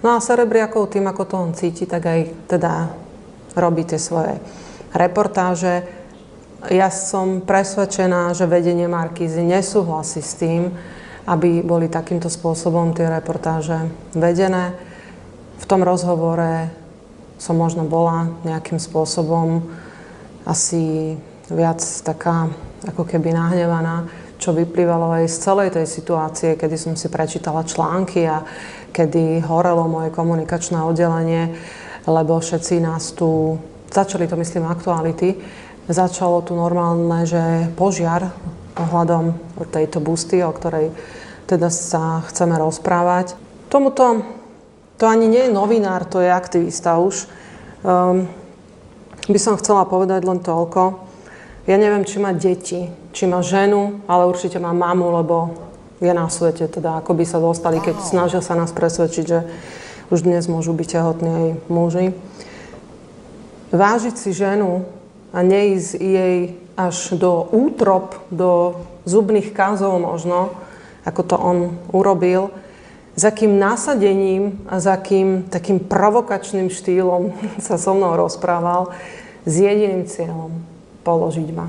No a Serebriakov tým, ako to on cíti, tak aj teda robí tie svoje reportáže. Ja som presvedčená, že vedenie Markízy nesúhlasí s tým, aby boli takýmto spôsobom tie reportáže vedené. V tom rozhovore som možno bola nejakým spôsobom asi viac taká ako keby nahnevaná, čo vyplývalo aj z celej tej situácie, kedy som si prečítala články a kedy horelo moje komunikačné oddelenie, lebo všetci nás tu, začali to myslím Aktuality, začalo tu normálne, že požiar ohľadom tejto busty, o ktorej teda sa chceme rozprávať. Tomuto, to ani nie je novinár, to je aktivista už. By som chcela povedať len toľko. Ja neviem, či má deti, či má ženu, ale určite má mamu, lebo je na svete, teda ako by sa dostali, keď snažia sa nás presvedčiť, že už dnes môžu byť tehotní aj muži. Vážiť si ženu a neísť jej až do útrop, do zubných kazov možno, ako to on urobil, s akým nasadením a s akým takým provokačným štýlom sa so mnou rozprával, s jediným cieľom: položiť ma.